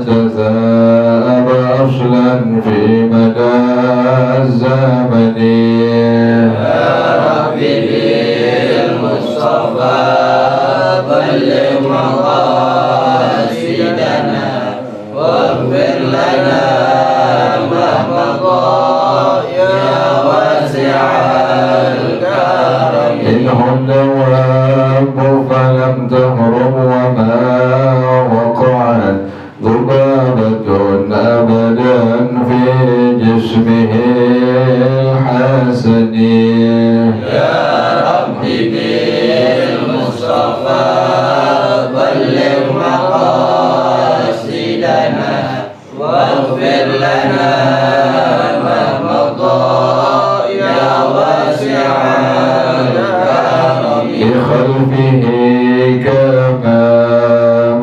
تثاءب أصلا في مدى الزمن يا ربي بالمصطفى بلغ مقاصدنا واغفر لنا ما مضى يا واسع الكرم إنه الدواب فلم تهرب وما وقعت ذبابة أبدا في جسمه الحسن يا ربي بالمصطفى بلغ مقاصدنا واغفر لنا ما مضى يا واسع الكرم بخلفه كما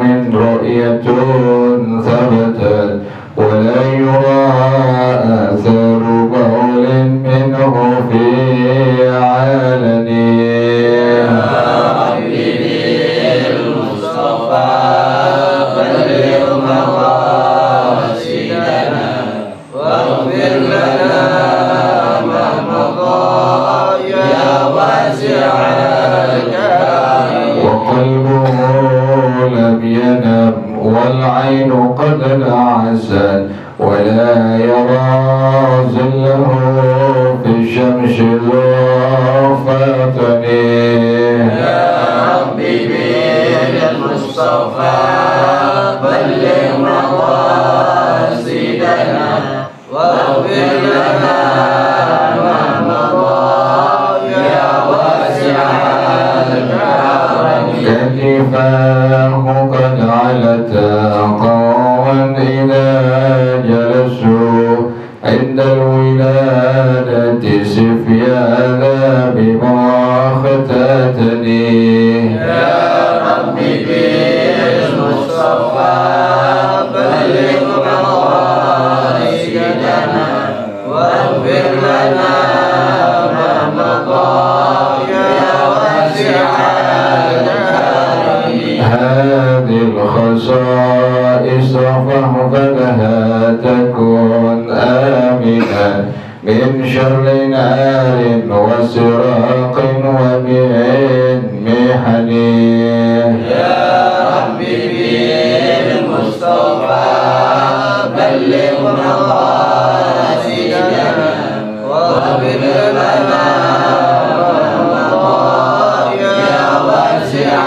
من رؤية ثبتت ولا يرى آثار بول منه في علن بالمصطفى بلغ مقاصدنا واغفر لنا ما مضى يا واسع الكرم وقلبه لم ينم والعين قد انعست ولا يرى ظله في الشمس ذو فتن يا ربي بالمصطفى بلغ مقاصدنا واغفر لنا ما مضى يا واسع الكرم كتفاه قد علتا قوما إذا جلسوا عند الولادة سفيانا بمختتني يا ربي بالمصطفى بلغ مقاصدنا واغفر لنا ما مضى يا واسع الكرم هذه الخصائص فاحفظها تكن آمنا من شر نار وسراق ومن محن يا ربي بالمصطفى بلغ مقاصدنا واغفر لنا ما مضى يا واسع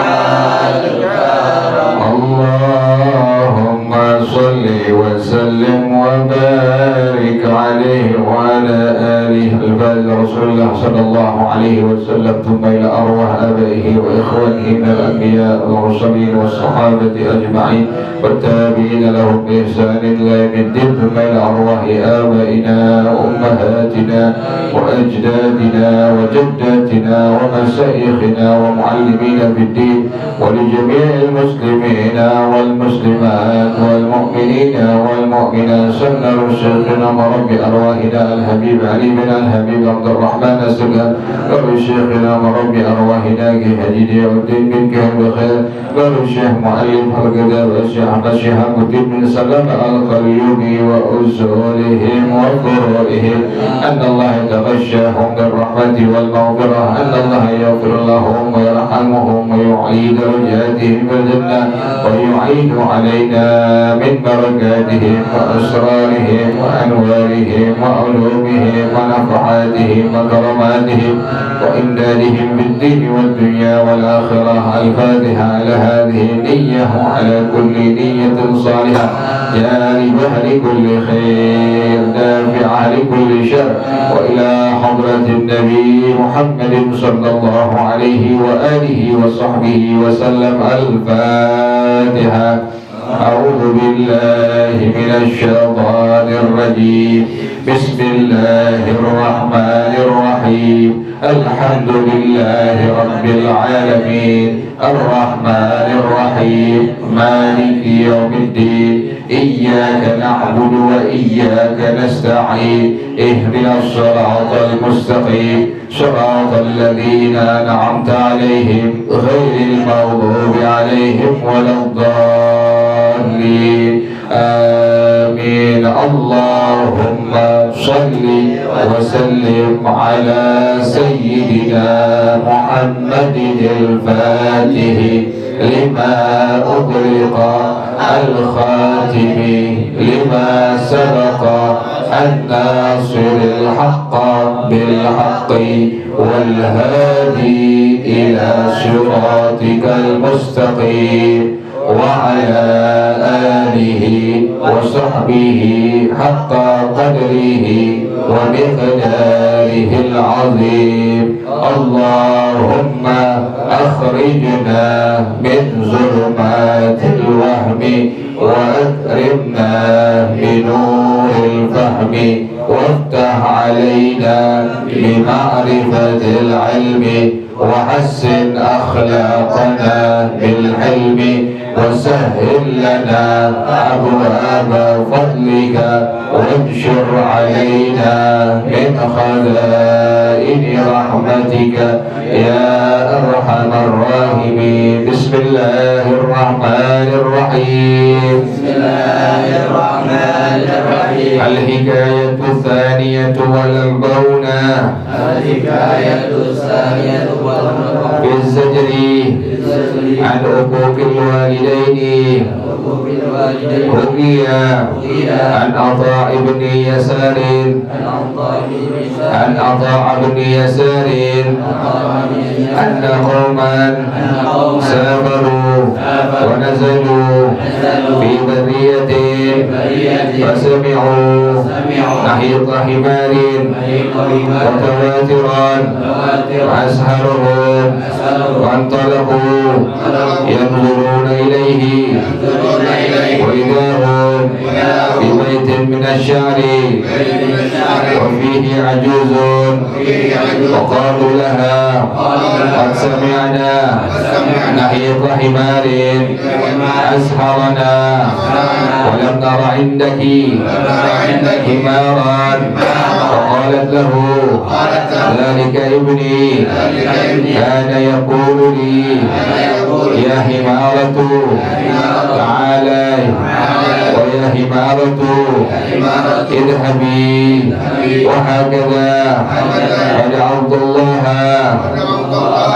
الكرم اللهم صل وسلم وبارك عليه وعلى آله الفاضل رسول الله صلى الله عليه وسلم ثم إلى أرواح آبائه وإخوانه من الأنبياء والمرسلين والصحابة أجمعين والتابعين لهم بإحسان إلى يوم الدين ثم إلى أرواح آبائنا وأمهاتنا وأجدادنا وجداتنا ومشايخنا ومعلمين في الدين ولجميع المسلمين والمسلمات والمؤمنين والمؤمنات سنة شيخنا ورب أرواحنا الحبيب علي بن الحبيب عبد الرحمن السلام ورب شيخنا ورب أرواحنا كهديد الدين بن كهب خير ورب الشيخ معلم هكذا والشيخ الشيخ الدين بن سلام القليوبي وأصولهم وفروعهم أن الله يتغشاهم بالرحمة والمغفرة أن الله يغفر لهم ويرحمهم ويعيد درجاتهم في الجنة ويعيد علينا من بركاتهم وأسرارهم وأنوارهم وعلومهم ونفحاتهم وكرماتهم وإمدادهم بالدين والدنيا والآخرة. الفاتحة على هذه النية وعلى كل نية صالحة جالبة لكل خير دافعة لكل شر وإلى حضرة النبي محمد صلى الله عليه وآله وصحبه وسلم. الفاتحة. أعوذ بالله من الشيطان الرجيم. بسم الله الرحمن الرحيم. الحمد لله رب العالمين الرحمن الرحيم مالك يوم الدين. إياك نعبد وإياك نستعين. اهدنا الصراط المستقيم صراط الذين أنعمت عليهم غير المغضوب عليهم ولا الضالين وسلم على سيدنا محمد الفاتح لما أغلق الخاتم لما سبق الناصر الحق بالحق والهادي إلى صراطك المستقيم وعلى آله وصحبه حق قدره ومقداره العظيم. اللهم أخرجنا من ظلمات الوهم وأكرمنا بنور الفهم وافتح علينا بمعرفة العلم وحسن أخلاقنا بالحلم وسهل لنا أبواب فضلك وانشر علينا من خزائن رحمتك يا أرحم الراحمين. بسم الله الرحمن الرحيم. بسم الله الرحمن الرحيم. الحكاية الثانية والأربعون الحكاية الثانية والأربعون في الزجر عن عقوق الوالدين. رقيا عن عطاء بن يسار أن قوما سافروا ونزلوا في برية فسمعوا نحيط حمار وتواترا أسهرهم وانطلقوا ينظرون إليه وإذا هم في بيت من الشعر وفيه عجوز وقالوا لها قد سمعنا نحيط حمار أسحرنا ولم نر عندك حمارا. فقالت له ذلك ابني كان يقول لي يا حمارة تعالى ويا حمارة اذهبي. وهكذا فدعوت الله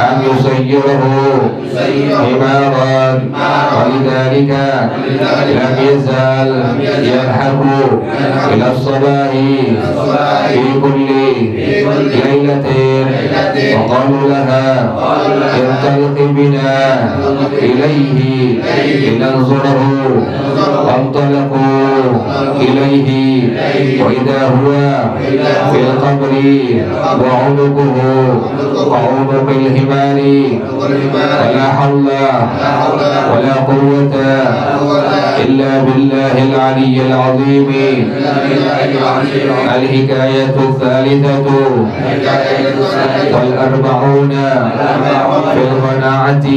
أن يسيره حمارا ولذلك لم يزال يذهب إلى الصباح في كل ليلة. وقالوا لها انطلق بنا إليه لننظره. فانطلقوا إليه وإذا هو في القبر وعنقه وعنق الحمار. ولا حول ولا قوة إلا بالله العلي العظيم. الحكاية الثالثة والأربعون في القناعة.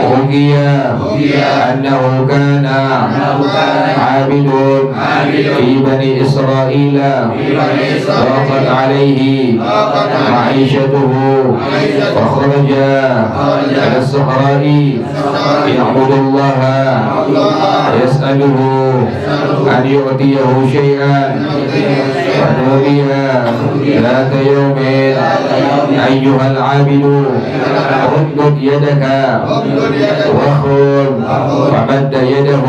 حكي أنه كان عابد في بني إسرائيل ضاقت عليه معيشته فخرج إلى الصحراء يعبد الله يسأله أن يؤتيه شيئا. فنودي ذات يوم أيها العابد ردد يدك وخذ. فمد يده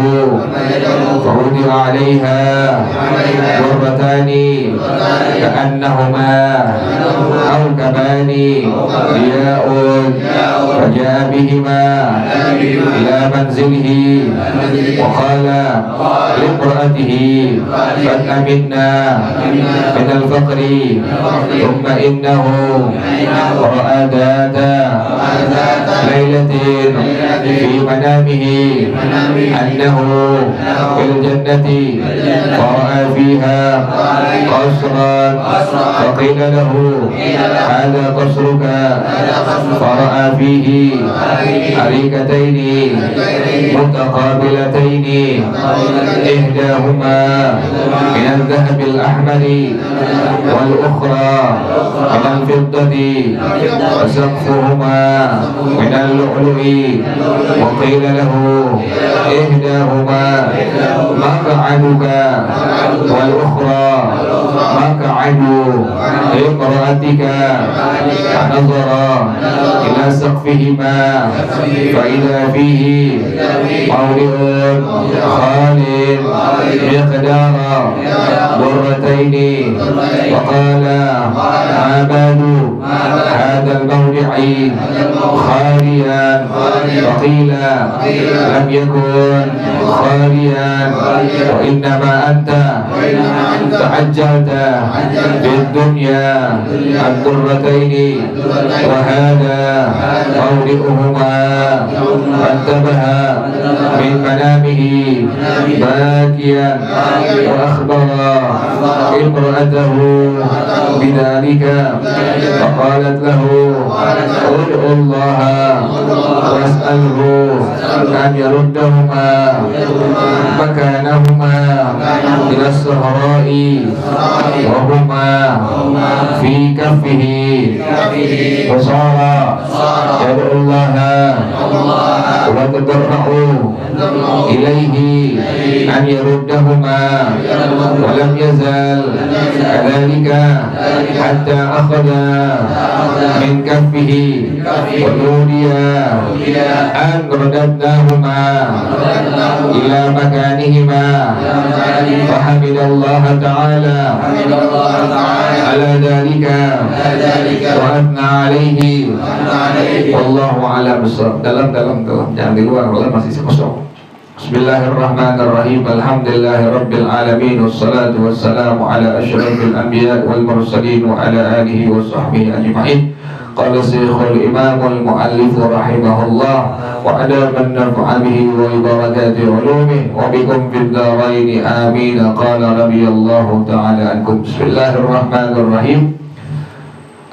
فوضع عليها ضربتان كأنهما كوكبان ضياء. فجاء بهما إلى منزله وقال لامرأته قد أمنا من الفقر. ثم إنه رأى ذات ليلة في منامه أنه في الجنة فرأى فيها قصرا. فقيل له هذا قصرك. فرأى فيه أريكتين متقابلتين إحداهما من الذهب الأحمر والأخرى من الفضة وسقفهما من اللؤلؤ. وقيل له إحداهما مقعدك والأخرى مقعد امرأتك فنظر إلى سقفهما فإذا فيه موضع خال مقدار ضرتين وقال ما بال هذا الموضع خاليا وقيل لم يكن خاليا وإنما أنت تعجلت بالدنيا الضرتين وهذا موضعهما فانتبه من منامه باكيا وأخبر امرأته بذلك فقالت له ادعو الله واسأله أن يردهما مكانهما إلى الصحراء وهما في كفه وصار يدعو الله وتضرع إليه أن يردهما ولم يزل كذلك حتى أخذ من كفه ونودي أن رددناهما إلى مكانهما فحمد الله تعالى على ذلك وأثنى عليه والله أعلم بالصواب. Dalam jangan di luar, kalau masih kosong. Bismillahirrahmanirrahim. Alhamdulillahirabbil alamin wassalatu wassalamu ala asyrafil anbiya wal mursalin wa ala alihi wa sahbihi ajma'in. Qala Syekhul Imam al-Muallif rahimahullah wa ala man nafa'a bihi wa barakati ulumihi wa bikum fid dharain amin. Qala radhiyallahu ta'ala ankum. Bismillahirrahmanirrahim.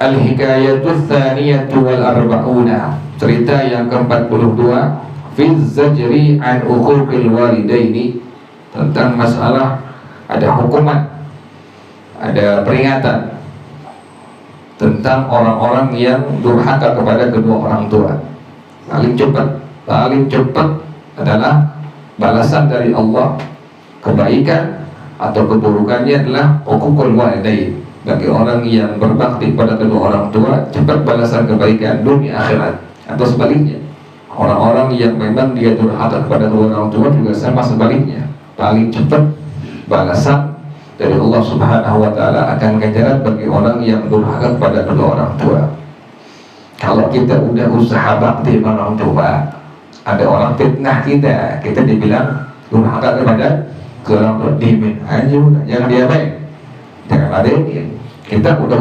Al-hikayatu tsaniyatu wal arba'una. Cerita yang ke-42 fi zajri an uquqil walidaini, tentang masalah ada hukuman, ada peringatan tentang orang-orang yang durhaka kepada kedua orang tua. Paling cepat adalah balasan dari Allah, kebaikan atau keburukannya adalah uququl walidain. Bagi orang yang berbakti pada kedua orang tua, cepat balasan kebaikan dunia akhirat. Atau sebaliknya, orang-orang yang memang dia durhaka kepada kedua orang tua juga sama sebaliknya, paling cepat balasan dari Allah Subhanahu wa ta'ala akan ganjaran bagi orang yang durhaka kepada kedua orang tua. Kalau kita udah usaha bakti dengan orang tua, ada orang fitnah kita dibilang durhaka kepada kedua orang tua, dimin aja udah, jangan diapain, jangan ladenin. Kita udah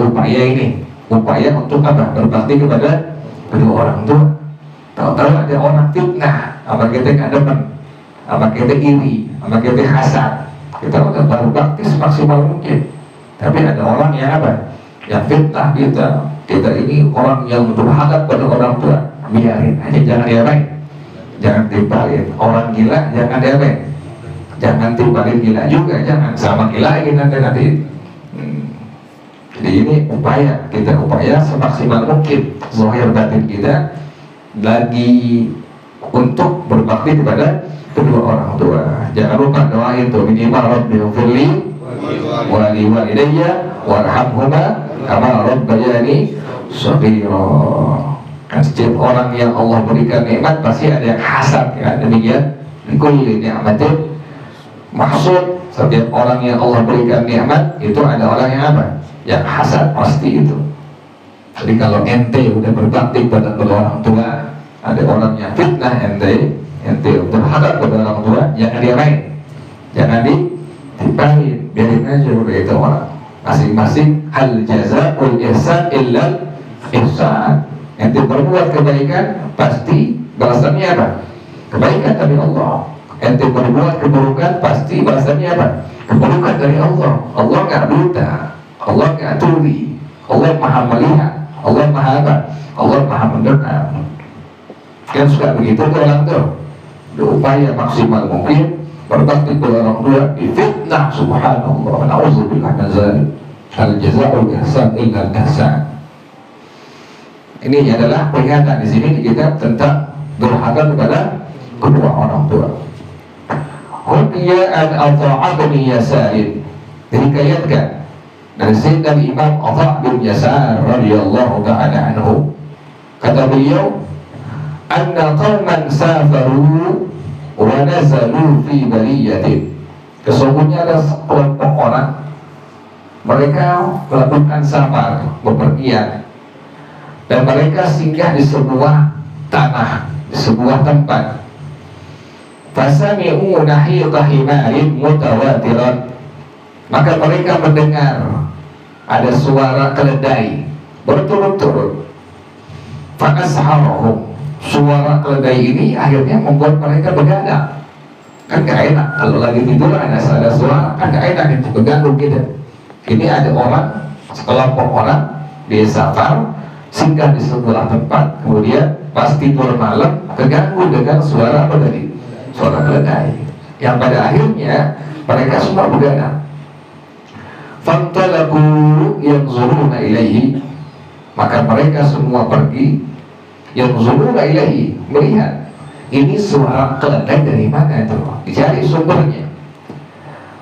upaya untuk apa? Berbakti kepada kedua orang tua. Tahu-tahu ada orang fitnah, apa kita nggak demen, apa kita iri, apa kita hasad, kita udah berbakti semaksimal mungkin. Tapi ada orang yang apa? Yang fitnah kita ini orang yang durhaka pada orang tua, biarin aja, jangan diapain, jangan timpalin. Orang gila jangan diapain, jangan timpalin gila juga, jangan sama gilain nanti. Jadi ini kita upaya semaksimal mungkin zahir batin kita lagi untuk berbakti kepada kedua orang tua. Jangan lupa doa itu, minimal rabbighfirli wa li walidayya warhamhuma kama rabbayani shaghira. Kan setiap orang yang Allah berikan nikmat pasti ada yang hasad, ya demikian. Kulli ni'matin maksud, setiap orang yang Allah berikan nikmat itu ada orang yang apa? Yang hasad pasti itu. Jadi kalau ente udah berbakti pada kedua orang tua, ada orang yang fitnah ente berhadap pada orang tua, jangan diapain, jangan ditimpalin, biarin aja udah itu orang. Masing-masing hal jazaa'ul ihsan illal ihsan. Ente berbuat kebaikan pasti balasannya apa? Kebaikan dari Allah. Ente berbuat keburukan pasti balasannya apa? Keburukan dari Allah. Allah nggak buta, Allah nggak tuli, Allah maha melihat, Allah maha apa? Allah maha mendengar. Kan suka begitu ke orang tua. Berupaya maksimal mungkin berbakti kepada orang tua, difitnah, subhanallah, na'udzubillah min dzalik. Al jazaa'ul ihsan illa al-ihsan. Ini adalah peringatan di sini kita tentang durhaka kepada kedua orang tua. Hudiya an ata'abni yasarin, dihikayatkan dari Imam Atha bin Yasar radhiyallahu ta'ala anhu, kata beliau, anna qauman safaru wa nazalu fi bariyatin. Sesungguhnya ada sekelompok orang, mereka melakukan safar, bepergian, dan mereka singgah di sebuah tanah, di sebuah tempat. Fasami'u nahita himarin mutawatiran, maka mereka mendengar ada suara keledai berturut-turut. Fa'asharahum, suara keledai ini akhirnya membuat mereka begadang. Kan gak enak kalau lagi tidur ada suara, kan gak enak itu, berganggu gitu. Ini ada orang, sekelompok orang di safar, singgah di sebuah tempat, kemudian pas tidur malam keganggu dengan suara apa tadi? Suara keledai, yang pada akhirnya mereka semua begadang. Fantalaku yanzuruna ilaihi, maka mereka semua pergi, yanzuruna ilaihi, melihat ini suara keledai dari mana itu, dicari sumbernya.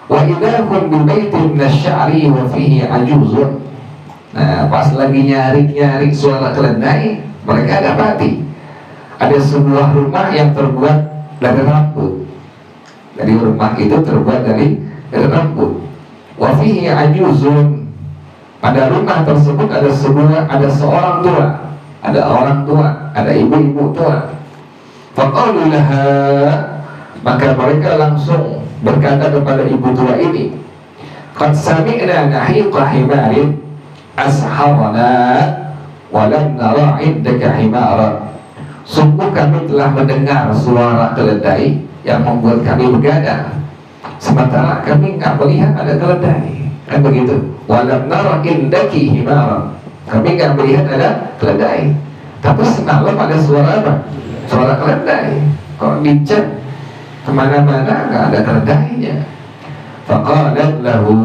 Wa idahum bi baitin nasy'ari wa fihi ajuzun. Nah, pas lagi nyari suara keledai, mereka dapati ada sebuah rumah yang terbuat dari rambut. Jadi rumah itu terbuat dari rambut. Wa fihi ajuzun, pada rumah tersebut ada seorang tua, ada ibu-ibu tua. Faqalu laha, maka mereka langsung berkata kepada ibu tua ini, qad sami'na nahiqa himarin asharana wa lam nara 'indaka himaran. Sungguh kami telah mendengar suara keledai yang membuat kami begadang, sementara kami nggak melihat ada keledai, kan begitu. Walam nara indaki himaran, kami nggak melihat ada keledai, tapi semalam ada suara apa? Suara keledai. Kok dicek kemana-mana nggak ada keledainya. Faqalat lahu,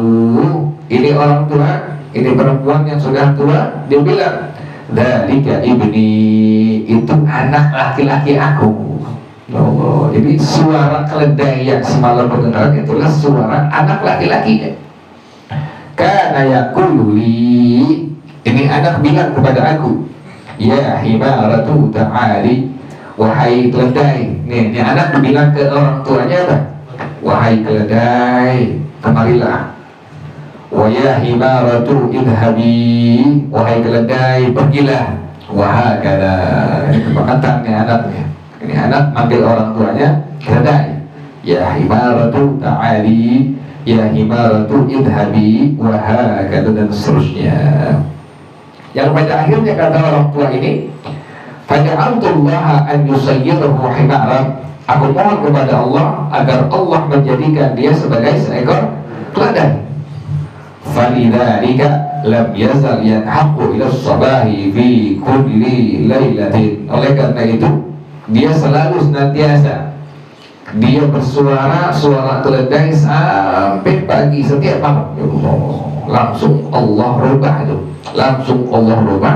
ini orang tua, ini perempuan yang sudah tua, dia bilang, dzalika ibni, itu anak laki-laki aku. Oh, jadi suara keledai yang semalam mendengar itulah suara anak laki-lakinya. Kana yaqulu li, ini anak bilang kepada aku, ya himaratu ta'ali, wahai keledai. Ini anak bilang ke orang tuanya apa? Wahai keledai, kemarilah. Wa ya himaratu idhabi, wahai keledai pergilah. Wahakala, ini perkataannya anaknya. Ini anak manggil orang tuanya keledai. Ya himaratu ta'ali, ya himaratu idhabi, wahakala, dan seterusnya. Yang pada akhirnya kata orang tua ini, faja'altullaha an yusayyirahu himaran, aku mohon kepada Allah agar Allah menjadikan dia sebagai seekor keledai. Falidzalika lam yazal yanhaqu ila sabahi fi kulli lailatin, oleh karena itu dia selalu senantiasa dia bersuara suara keledai sampai pagi setiap malam. Langsung Allah rubah itu, langsung Allah rubah.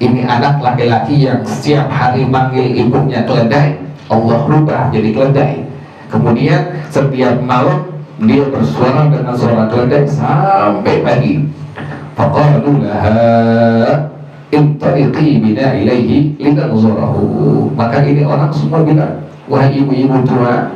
Ini anak laki-laki yang setiap hari manggil ibunya keledai, Allah rubah jadi keledai. Kemudian setiap malam dia bersuara dengan suara keledai sampai pagi. Faqalu laha intariqi bina ilaihi litanzurahu, maka ini orang semua bilang, wahai ibu-ibu tua,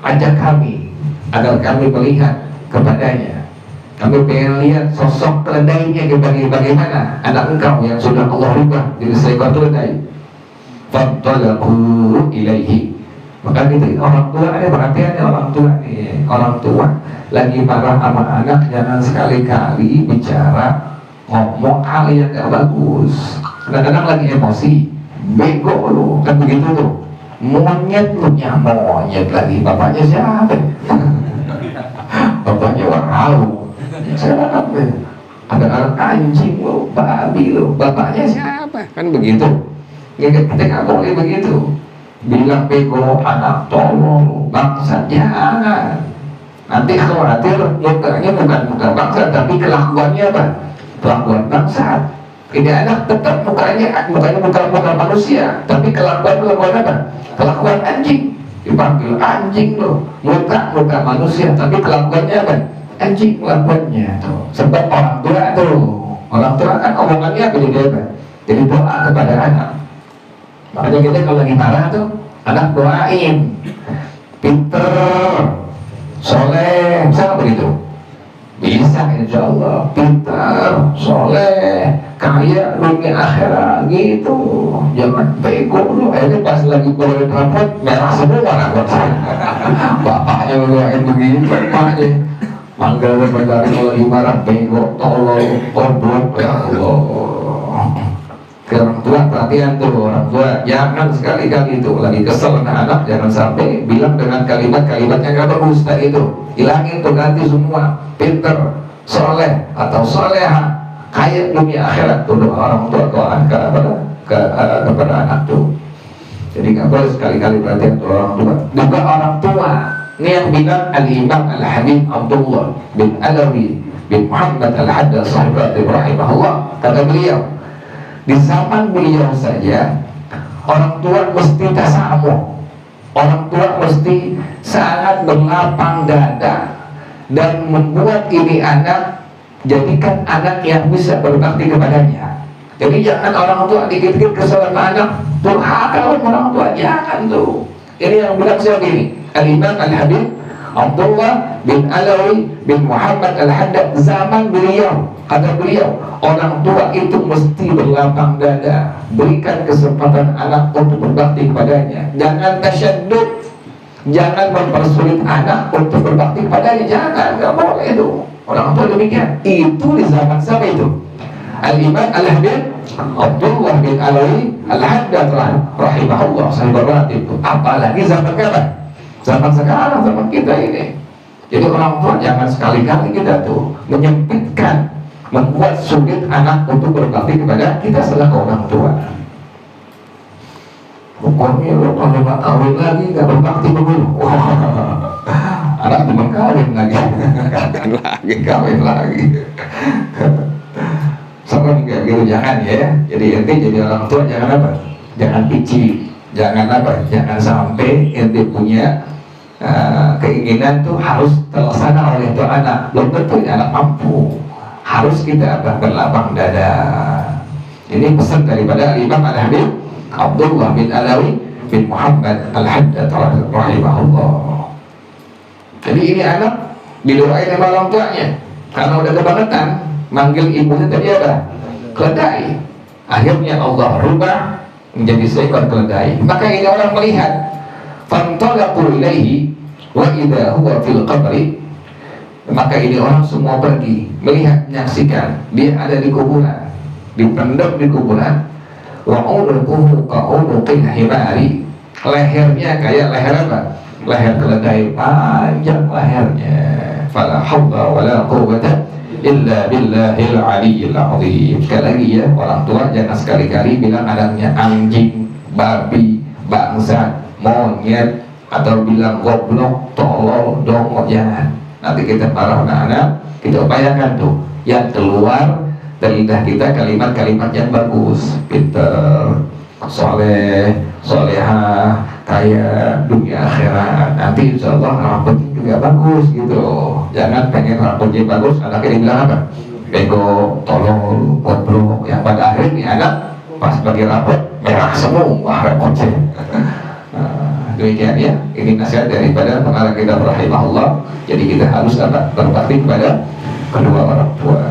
ajak kami agar kami melihat kepadanya. Kami pengen lihat sosok keledainya bagaimana anak engkau yang sudah Allah rubah jadi seekor keledai. Fantalaku ilaihi, maka gitu orang tua, ada perhatiannya orang tua nih. Orang tua lagi marah sama anak, jangan sekali-kali bicara ngomong hal yang gak bagus. Kadang-kadang lagi emosi, bego lu, kan begitu tuh. Monyet lu, monyet lagi, bapaknya siapa? Bapaknya wow, siapa? Kadang-kadang anjing lu, babi lu, bapaknya siapa? Kan begitu. Ya, kita gak boleh begitu. Bilang bego, anak tolong, bangsa, jangan. Nanti khawatir mukanya bukan muka bangsa, tapi kelakuannya apa? Kelakuan bangsa. Ini anak tetap mukanya bukan manusia, tapi kelakuan apa? Kelakuan anjing. Dipanggil anjing loh, muka manusia, tapi kelakuannya apa? anjing lakuannya tuh. Sebab orang tua kan omongannya beda-beda. Jadi doa kepada anak. Makanya kita kalau lagi marah tuh anak doain, pinter, soleh, bisa begitu? Bisa insya Allah, pinter, soleh, kaya dunia akhirat gitu. Jangan bego lu. Ini pas lagi boleh rapot merah semua rapot. Bapaknya doain begini, bapaknya manggil dari kalau ibarat bego, tolong, goblok, ya Allah. Ke orang tua perhatian tuh, orang tua jangan sekali-kali itu lagi kesel anak jangan sampai bilang dengan kalimat-kalimat yang gak bagus tadi itu, hilangin tuh, ganti semua, pinter, soleh atau soleha, kaya dunia akhirat tuh orang tua kepada anak tuh. Jadi nggak boleh sekali-kali perhatian tuh orang tua. Juga orang tua ini yang bilang Al-Imam Al-Habib Abdullah bin Alawi bin Muhammad Al-Haddad sahabat rahimahullah, kata beliau, di zaman beliau saja orang tua mesti tasamuh, orang tua mesti sangat berlapang dada dan membuat ini anak, jadikan anak yang bisa berbakti kepadanya. Jadi jangan orang tua dikit-dikit kesalahan anak durhaka orang tua, jangan tuh. Ini yang bilang siapa ini? Al-Imam Al-Habib Abdullah bin Alawi bin Muhammad Al-Haddad zaman beliau. Kata beliau, orang tua itu mesti berlapang dada, berikan kesempatan anak untuk berbakti kepadanya. Jangan tasyaddud, jangan mempersulit anak untuk berbakti kepadanya, jangan, nggak boleh itu. Orang tua demikian. Itu di zaman siapa itu? Al-Imam Al-Habib Abdullah bin Alawi Al-Haddad rahimahullah sahabat itu. Apalagi zaman kapan? Zaman sekarang, zaman kita ini. Jadi orang tua jangan sekali-kali kita tuh menyempitkan, membuat sulit anak untuk berbakti kepada kita selaku orang tua. Pokoknya lo kalau nggak kawin lagi nggak berbakti dulu. Anak cuma kawin lagi, kawin lagi. Serem kayak gitu, jangan ya. Jadi ente jadi orang tua jangan apa? Jangan pici, jangan apa? Jangan sampai ente punya keinginan tuh harus terlaksana oleh tuh anak. Belum tentu anak mampu. Harus kita berlapang dada. Ini pesan daripada Imam Al-Habib Abdullah bin Alawi bin Muhammad Al-Haddad rahimahullah. Jadi ini anak didoain sama orang tuanya. Karena udah kebangetan, manggil ibunya tadi apa? Keledai. Akhirnya Allah rubah menjadi seekor keledai. Maka ini orang melihat, fantalaqu ilaihi wa idza huwa fil qabri. Maka ini orang semua pergi melihat, menyaksikan dia ada di kuburan, dipendam di kuburan. Wa unuquhu ka'unuqil himari, lehernya kayak leher apa? Leher keledai, panjang lehernya. Fala haula wala quwwata illa billahil aliyyil azim. Sekali lagi ya, orang tua jangan sekali-kali bilang anaknya anjing, babi, bangsat, monyet, atau bilang goblok, tolol, dongol, jangan. Nanti kita marah anak-anak, kita upayakan tuh yang keluar dari lidah kita kalimat-kalimat yang bagus, pinter, soleh, soleha, kaya dunia akhirat. Nanti insya Allah rambutnya juga bagus gitu. Jangan pengen rambutnya bagus, anaknya dibilang apa? Bego, tolol, goblok. Yang pada akhirnya anak pas bagi rambut merah semua rambutnya. Demikian ya, ini nasihat daripada pengarang kita rahimahullah. Jadi kita harus apa? Berbakti kepada kedua orang tua.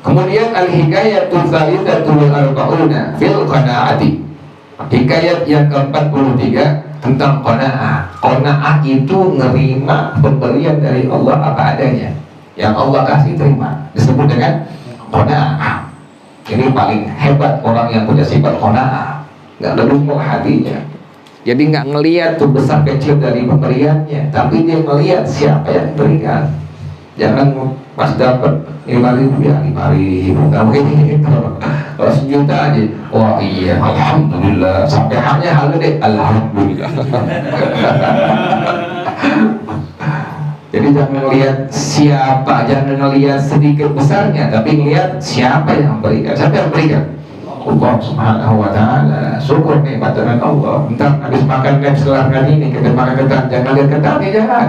Kemudian al-hikayatul tsalitsatul arba'una fil qanaati. Hikayat yang ke-43 tentang qanaah. Qanaah itu nerima pemberian dari Allah apa adanya. Yang Allah kasih terima. Disebut dengan qanaah. Ini paling hebat orang yang punya sifat qanaah. Nggak leduk hatinya. Jadi nggak ngelihat tuh besar kecil dari pemberiannya, tapi dia melihat siapa yang berikan. Jangan pas dapat 5.000 ya 5.000, nggak begini. Kalau 1 juta aja, wah iya alhamdulillah, sampai hanya hal deh alhamdulillah. Jadi jangan melihat siapa, jangan melihat sedikit besarnya, tapi melihat siapa yang berikan. Siapa yang berikan? Allah Subhanahu wa ta'ala. Syukur nikmat dengan Allah. Entar habis makan lem selangkan ini, kita makan ketan, jangan lihat ketan, jangan.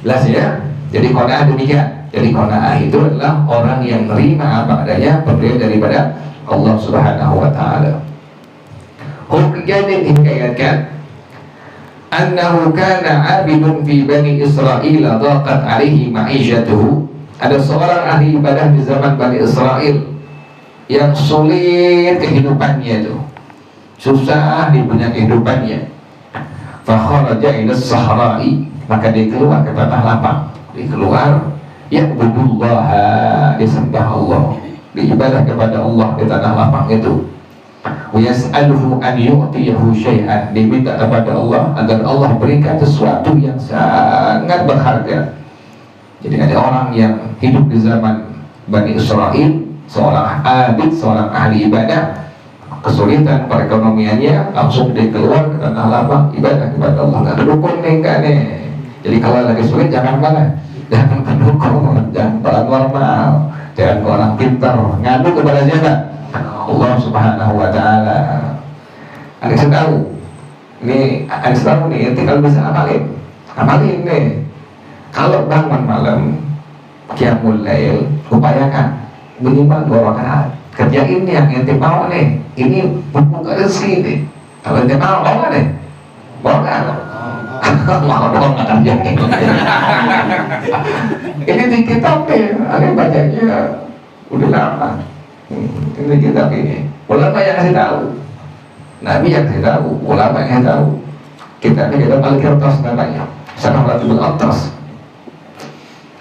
Jelas ya? Jadi qanaah demikian. Jadi qanaah itu adalah orang yang menerima apa adanya pemberian daripada Allah Subhanahu wa ta'ala. Hukjadin hikayatkan annahu kana abidun fi bani Israel dhaqat alaihi ma'isyatuhu. Ada seorang ahli ibadah di zaman Bani Israel yang sulit kehidupannya itu, susah dipunya kehidupannya. Fa kharaja ila as-sahra'i, maka dia keluar ke tanah lapang. Dia keluar ya'budullah, disembah Allah, beribadah kepada Allah di tanah lapang itu. Wa yas'aluhu an yu'tiyahu syai'an, diminta kepada Allah agar Allah berikan sesuatu yang sangat berharga. Jadi ada orang yang hidup di zaman Bani Israel, seorang abid, seorang ahli ibadah, kesulitan perekonomiannya, langsung dia keluar ke tanah lapang ibadah kepada Allah. Nggak dukung nih, enggak nih. Jadi kalau lagi sulit jangan mana, jangan pendukung, jangan orang normal, jangan orang pintar, ngadu kepada siapa? Allah Subhanahu wa ta'ala. Adik tahu, ini adik tahu nih, nanti kalau bisa amalin nih. Kalau bangun malam qiyamul lail, upayakan minimal 2 rakaat. Kerjain yang ente mau nih. Ini buka rezeki nih. Kalau ente mau nggak deh? Mau nggak? Mau dong nggak kerjain. Ini di kitab nih, ada bacanya udah lama. Ini kitab ini. Ulama yang kasih tahu, Nabi yang kasih tahu, ulama yang kasih tahu. Kitabnya kitab Al-Qirtas namanya, Syarahul Atas.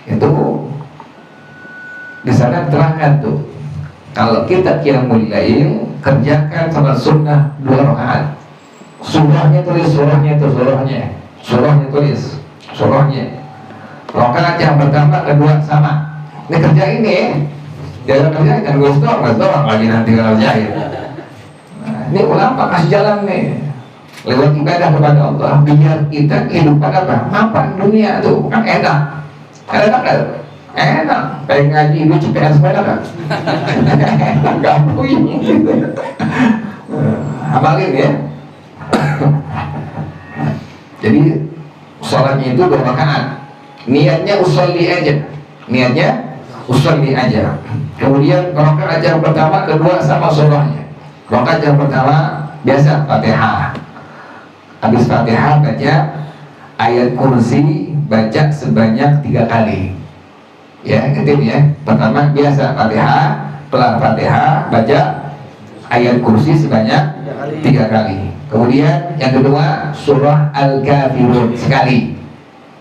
Itu di sana terangkan tuh, kalau kita qiyamul lail, kerjakan salat sunnah 2 rakaat. Surahnya tulis, surahnya tulis. Rakaat yang pertama, kedua sama. Ini kerjain nih, jangan kerjain, jangan gue doang lagi nanti kalau kerjain. Nah, ini ulama kasih jalan nih, lewat ibadah kepada Allah, biar kita kehidupan apa? Mapan dunia tuh kan enak. Enak, pengen ngaji itu CPR sepeda kan? Gak punya gitu. Amalin ya. Jadi sholatnya itu 2 rakaat. Niatnya usolli aja. Kemudian rakaat yang pertama, kedua sama surahnya. Rakaat yang pertama biasa Fatihah. Habis Fatihah baca ayat kursi, baca sebanyak 3 kali. Ya, gitu ya. Pertama biasa Fatihah, setelah Fatihah baca ayat kursi sebanyak 3 kali. Kemudian yang kedua surah Al-Kafirun sekali.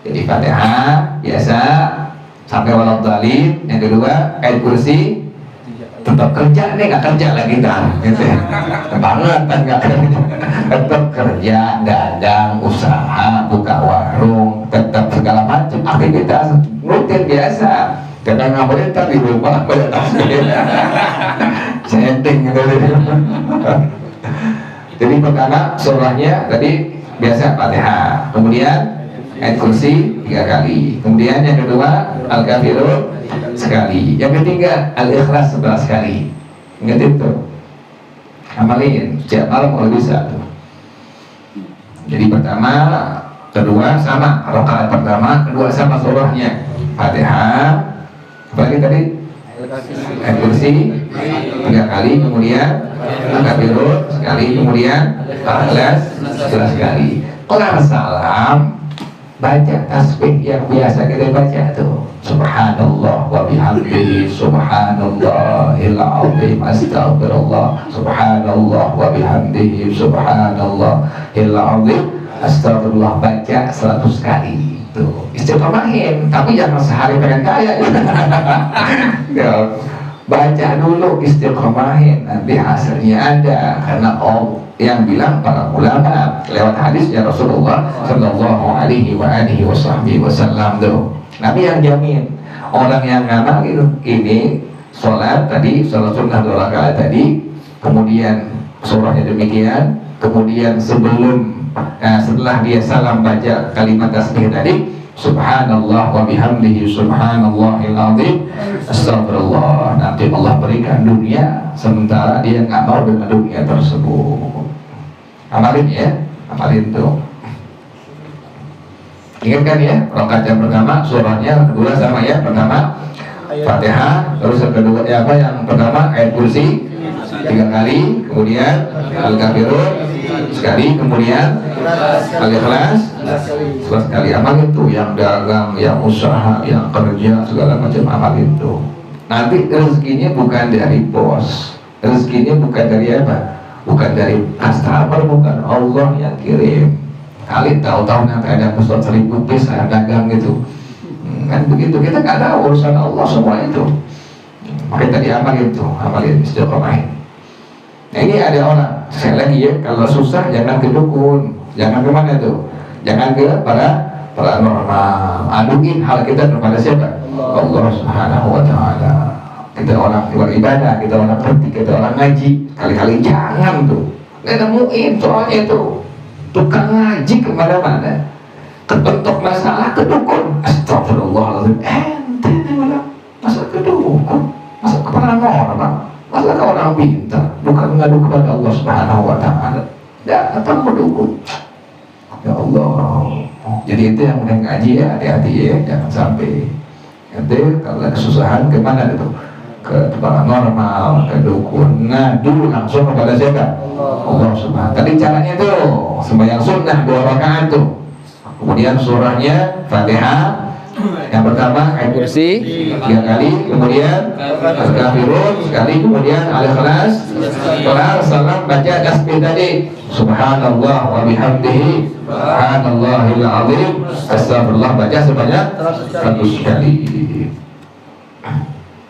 Jadi Fatihah biasa sampai waladhdallin. Yang kedua ayat kursi, tetap kerja nih, nggak kerja lagi dah, gitu ya. Banget kan nggak kerja, tetap kerja, dagang, usaha, buka warung, tetap segala macam aktivitas rutin biasa. Kadang nggak boleh tapi di rumah boleh setting gitu. Jadi pertama surahnya tadi biasa Fatihah, kemudian ayat kursi 3 kali, kemudian yang kedua Al-Kafirun sekali, yang ketiga Al-Ikhlas 11 kali. Ingat itu, amalin setiap malam kalau bisa tuh. Jadi pertama, kedua sama, rakaat pertama, kedua sama surahnya Fatihah, bagi tadi ayat kursi 3 kali, kemudian Al-Kafirun sekali, kemudian Al-Ikhlas 11 kali. Kalau salam baca tasbih yang biasa kita baca tuh, subhanallah wa bihamdihi subhanallahil azim astaghfirullah, subhanallah wa bihamdihi subhanallahil azim astaghfirullah, baca 100 kali tuh. Istiqomahin, tapi jangan sehari pengen kaya ya. Baca dulu, istiqomahin, nanti hasilnya ada. Karena yang bilang para ulama lewat hadisnya Rasulullah Sallallahu Alaihi Wasallam tuh, Nabi yang jamin orang yang ngamal gitu, ini sholat tadi, sholat sunnah 2 rakaat tadi, kemudian surahnya demikian, kemudian setelah dia salam baca kalimat tasbih tadi, subhanallah wa bihamdihi subhanallahil azim, astagfirullah. Nanti Allah berikan dunia sementara dia nggak mau dengan dunia tersebut. Amalin ya, amalin tuh. Ingat kan ya, rakaat yang pertama surahnya kedua sama ya, pertama Fatihah, terus yang kedua apa yang pertama ayat kursi 3 kali, kemudian Al-Kafirun sekali, kemudian Al-Ikhlas 11 kali. Amal itu yang dagang, yang usaha, yang kerja, segala macam amal itu. Nanti rezekinya bukan dari bos, rezekinya bukan dari apa? Bukan dari customer, bukan, Allah yang kirim. Kali tahu-tahu nanti ada pesan 1000 piece saya dagang gitu, kan begitu. Kita nggak tahu urusan Allah semua itu. Makanya tadi amalin istiqomah. Nah ini ada orang, sekali lagi ya, kalau susah jangan ke dukun, jangan ke mana tuh, jangan ke para normal. Aduin hal kita kepada siapa? Allah Subhanahu wa Ta'ala. Kita orang beribadah, kita orang ngerti, kita orang ngaji, kali-kali jangan tuh. Nggak nemuin soalnya tuh tukang ngaji kemana-mana, kepentok masalah ke dukun. Astagfirullahaladzim, ente malah masa ke dukun, masa ke paranormal, masa ke orang pintar, bukan mengadu kepada Allah Subhanahu wa Ta'ala. Datang ke dukun. Ya Allah. Jadi itu yang udah ngaji ya, hati-hati ya, jangan sampai nanti kalau kesusahan kemana itu, ke paranormal, ke dukun, ngadu langsung kepada siapa? Allah Subhanahu. Tadi caranya tuh sembahyang sunnah 2 rakaat tuh, kemudian surahnya Fatihah yang pertama ayat kursi 3 kali, kemudian Al-Kafirun sekali, kemudian Al-Ikhlas kelar, salam, baca tasbih tadi subhanallah wa bihamdihi subhanallahil azim, astagfirullah, baca sebanyak 100 kali.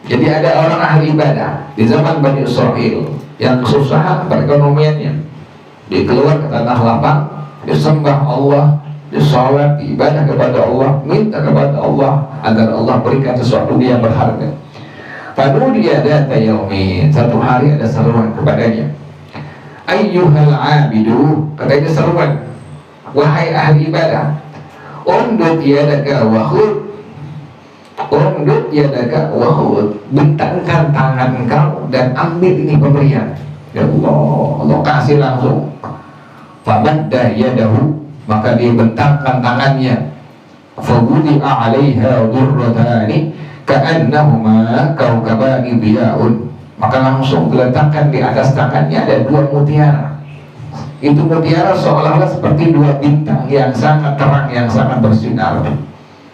Jadi ada orang ahli ibadah di zaman Bani Israel yang kesusahan perekonomiannya, dia keluar ke tanah lapang, dia sembah Allah, dia sholat, ibadah kepada Allah, minta kepada Allah agar Allah berikan sesuatu yang berharga. Pada dia data yaumin, satu hari ada seruan kepadanya, ayyuhal abidu, katanya seruan, wahai ahli ibadah, undut yadaka wahud, undut yadaka wahud, bentangkan tangan kau dan ambil ini pemberian. Ya Allah, Allah kasih langsung. Famadda yadahu, maka dia bentangkan tangannya. Fawudi'a 'alaiha dhurratani ka'annahuma kaukabani biyaun, maka langsung diletakkan di atas tangannya ada 2 mutiara. Itu mutiara seolah-olah seperti 2 bintang yang sangat terang, yang sangat bersinar.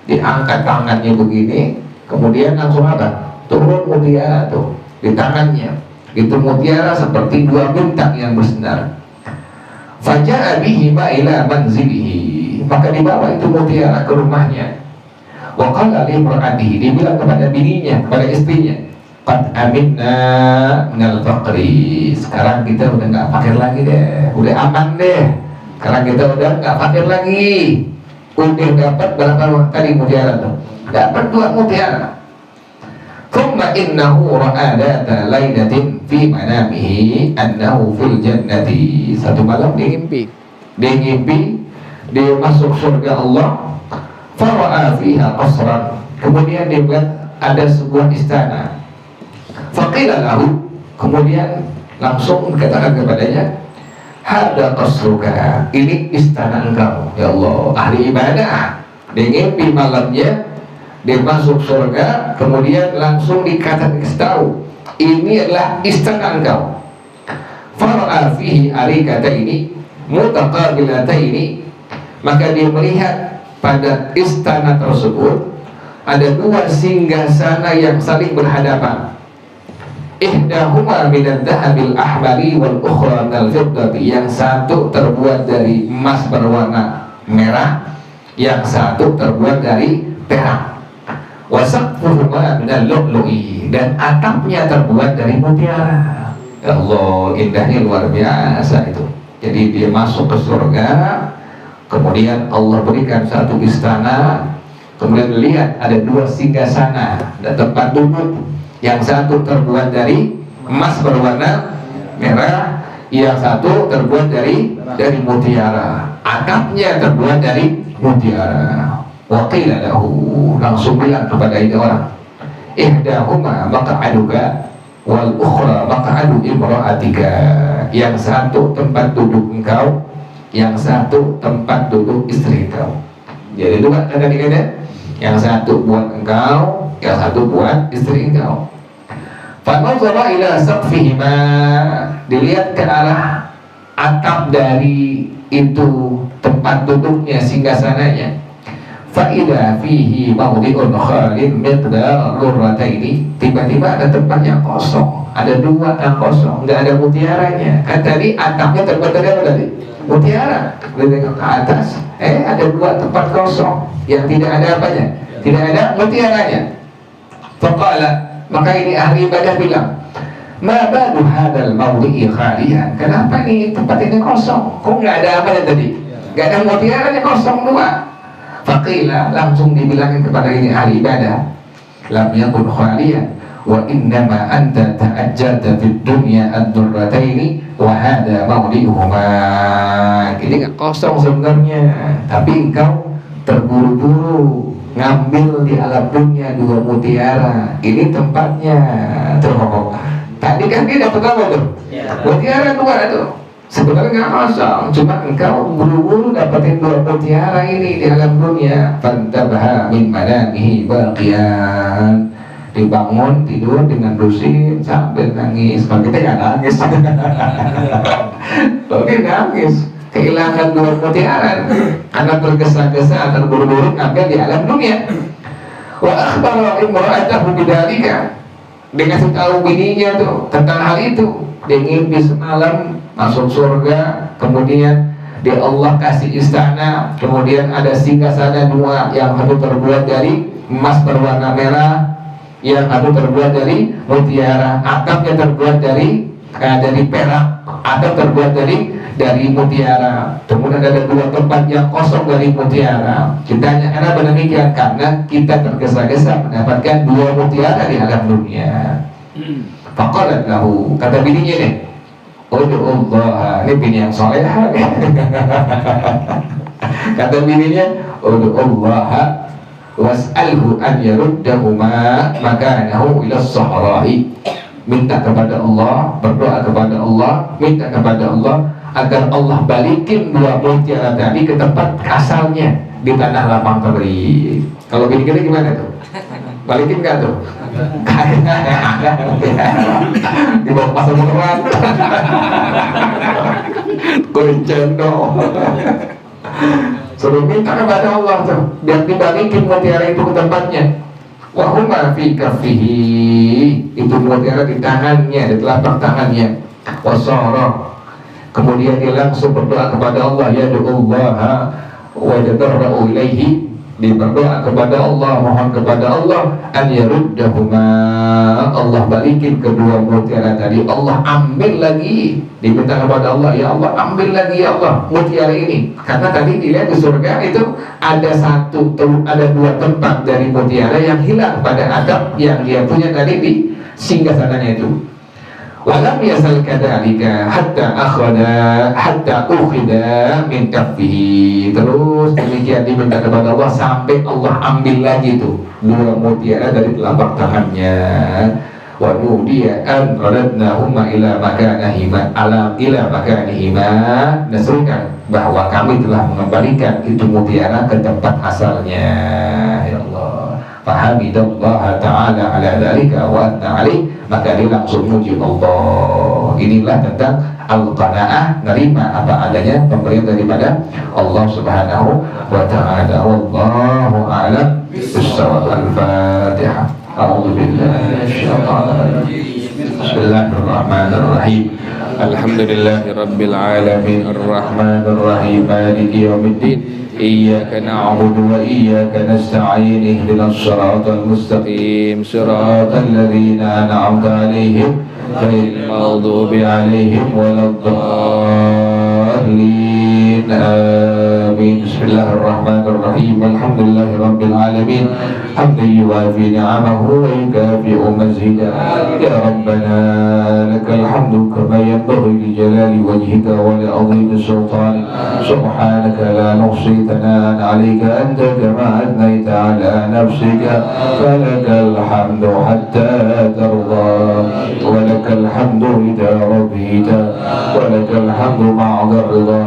Diangkat tangannya begini, kemudian langsung apa? Turun mutiara tuh di tangannya. Itu mutiara seperti 2 bintang yang bersinar. Faja'a bihima ila manzilihi, maka dibawa itu mutiara ke rumahnya. Wa qala li imra'atihi, dia bilang kepada bininya, kepada istrinya, qad aminna minal faqri, sekarang kita udah nggak fakir lagi deh, udah aman deh. Sekarang kita udah nggak fakir lagi. Udah dapat berapa tadi mutiara tuh? Dapat 2 mutiara. Thumma innahu ra'a data lailatin fi manamihi annahu fil jannati. Satu malam dia ngimpi dia masuk surga Allah. Fara'a fiha qasran, kemudian dia melihat ada sebuah istana. Faqila lahu, kemudian langsung dikatakan kepadanya, hada qasruka, ini istana engkau. Ya Allah, ahli ibadah, dia ngimpi malamnya, dia masuk surga, kemudian langsung dikatakan tahu, ini adalah istana engkau. Fara'a fihi arikata ini mutaqabilata ini, maka dia melihat pada istana tersebut ada 2 singgasana yang saling berhadapan. Ihdahuma minad dhahabil ahmari wal ukhra minal fiddati, yang satu terbuat dari emas berwarna merah, yang satu terbuat dari perak. Wasaqfuhuma minal lu'lu'i, dan atapnya terbuat dari mutiara. Ya Allah, indahnya luar biasa itu. Jadi dia masuk ke surga, kemudian Allah berikan satu istana, kemudian lihat ada 2 singgasana, ada tempat duduk, yang satu terbuat dari emas berwarna merah, yang satu terbuat dari mutiara, atapnya terbuat dari mutiara. Wa qila lahu, langsung bilang kepada ini orang, ihdahuma maq'aduka wal ukhra maq'adu imra'atika. Yang satu tempat duduk engkau, yang satu tempat duduk istri engkau. Jadi dua tadi kan, yang satu buat engkau, yang satu buat istri engkau. Fanazara ila saqfihima, dilihat ke arah atap dari itu tempat duduknya, singgasananya. Fa'idha fihi mawdi'un khalin miqdar lurrataini, tiba-tiba ada tempat yang kosong, ada dua yang kosong, nggak ada mutiaranya. Kan tadi atapnya terbuat dari apa tadi? Mutiara. Kita ke atas, ada dua tempat kosong yang tidak ada apanya, tidak ada mutiaranya. Faqala, maka ini ahli ibadah bilang, ma badu hadal mawdi'i khalian, kenapa nih tempat ini kosong? Kok nggak ada apanya tadi? Nggak ada mutiaranya, kosong dua. Faqila, langsung dibilangin kepada ini ahli ibadah, lam yakun khalian wa innama anta ta'ajjalta fid dunya ad-durrataini wa hadha mawdi'uhuma. Ini nggak kosong sebenarnya, tapi engkau terburu-buru ngambil di alam dunia dua mutiara. Ini tempatnya tuh. Tadi kan dia dapat apa tuh? Mutiara dua tuh. Sebenarnya nggak kosong, cuma engkau buru-buru dapetin dua mutiara ini di alam dunia. Fantabaha min manamihi baqiyan, dibangun tidur dengan dusin sambil nangis. Kalau kita nggak nangis, kalau dia nangis kehilangan dua mutiara karena tergesa-gesa terburu-buru ngambil di alam dunia. Wa akhbara imra'atahu bidzalika, dengan tahu bininya tuh tentang hal itu. Dia ngimpi semalam masuk surga, kemudian di Allah kasih istana, kemudian ada singgasana dua, yang satu terbuat dari emas berwarna merah, yang satu terbuat dari mutiara, atapnya terbuat dari perak, atap terbuat dari mutiara. Kemudian ada dua tempat yang kosong dari mutiara. Kita hanya karena demikian, karena kita tergesa-gesa mendapatkan dua mutiara di alam dunia. Faqalat lahu, kata bininya nih, ud'ullah, ini bini yang solehah. Kata bininya, ud'ullah was'alhu an yaruddahuma makanahu ila as-sahra'i. Minta kepada Allah, berdoa kepada Allah, minta kepada Allah agar Allah balikin dua mutiara tadi ke tempat asalnya di tanah lapang tadi. Kalau bini kita gimana tuh? Balikin nggak tuh? Dibawa ke pasar murah, goncendo. Suruh minta kepada Allah tuh, biar dibalikin mutiara itu ke tempatnya. Wa huma fi kaffihi, itu mutiara di tangannya, di telapak tangannya. Wasara, kemudian dia langsung berdoa kepada Allah, ya Allah wa yadarra'u ilaihi, dia berdoa kepada Allah, mohon kepada Allah an yaruddahuma, Allah balikin kedua mutiara tadi, Allah ambil lagi. Diminta kepada Allah, ya Allah ambil lagi ya Allah mutiara ini, karena tadi dilihat di surga itu ada dua tempat dari mutiara yang hilang pada atap yang dia punya tadi di singgasananya itu. Walam yasal kadzalika hatta ukhida min kaffihi, terus demikian diminta kepada Allah sampai Allah ambil lagi tuh dua mutiara dari telapak tangannya. Wa nudiya an radnahuma ila makanihima nasrukan, bahwa kami telah mengembalikan itu mutiara ke tempat asalnya. Ya Allah, fahamidallah ta'ala ala dzalika wa anna alaih, maka dia langsung muji Allah. Inilah tentang al-qanaah, nerima apa adanya pemberian daripada Allah Subhanahu wa ta'ala. Wallahu a'lam bissawab. Al-Fatihah. A'udzu billahi minasyaitonir rajim. Bismillahirrahmanirrahim. Alhamdulillahirabbil alamin arrahmanir rahim maliki yaumiddin. Iyyaka na'budu wa iyyaka nasta'in ihdinas siratal mustaqim siratal ladzina an'amta 'alaihim ghairil maghdubi 'alaihim waladdallin. Amin. Bismillahirrahmanirrahim. Alhamdulillahirabbil alamin. Hamdan yuwafi ni'amahu wa yukafi'u mazidah. Ya Rabbana lakal hamdu kama yanbaghi li jalali wajhika wa li 'azimi sultanik. Subhanaka la nuhsi thana'an 'alaika anta kama athnayta 'ala nafsika. Falakal hamdu hatta tarda wa lakal hamdu idza radita wa lakal hamdu ba'da ridha.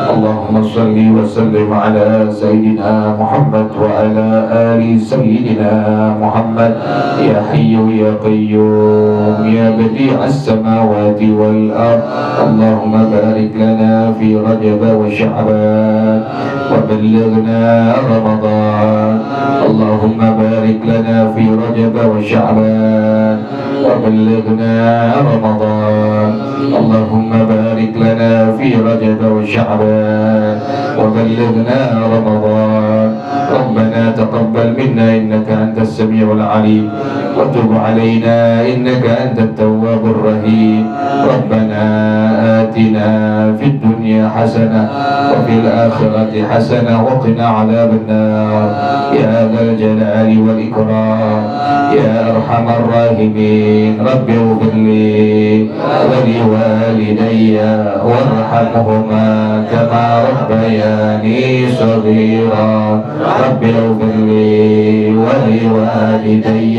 Allahumma salli wa sallim ala sayyidina Muhammad wa ala ali sayyidina Muhammad. Ya Hayyu ya Qayyum ya Badi'as samawati wal ard. Allahumma barik lana fi Rajab wa Sya'ban wa ballighna Ramadan. Allahumma barik lana fi Rajab wa Sya'ban wa ballighna Ramadan. Allahumma barik lana fi Rajab wa Sya'ban wa ballighna Ramadan. ربنا تقبل منا إنك أنت السميع العليم وتب علينا إنك أنت التواب الرحيم. ربنا آتنا في الدنيا حسنة وفي الآخرة حسنة وقنا عذاب النار يا ذا الجلال والإكرام يا أرحم الراحمين. رب اغفر لي ولوالدي وارحمهما كما ربياني صغيرا. رب اغفر لي ولوالدي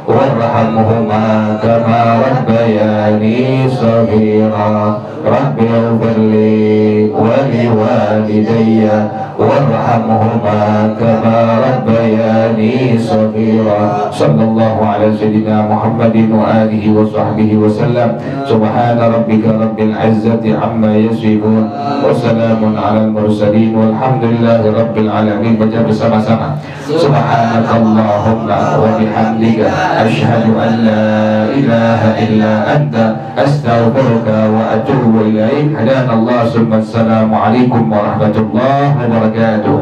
وارحمهما كما ربياني صغيرا. رب اغفر لي ولوالدي وارحمهما كما ربياني صغيرا. صلى الله على سيدنا محمد وآله وصحبه وسلم. سبحان ربك رب العزة عما يصفون وسلام على المرسلين والحمد لله رب العالمين. Baca bersama-sama. Subhanakallahumma wa bihamdika asyhadu an la ilaha illa anta astaghfiruka wa atubu ilaik. Hadanallahu summa assalamu alaikum warahmatullahi wabarakatuh.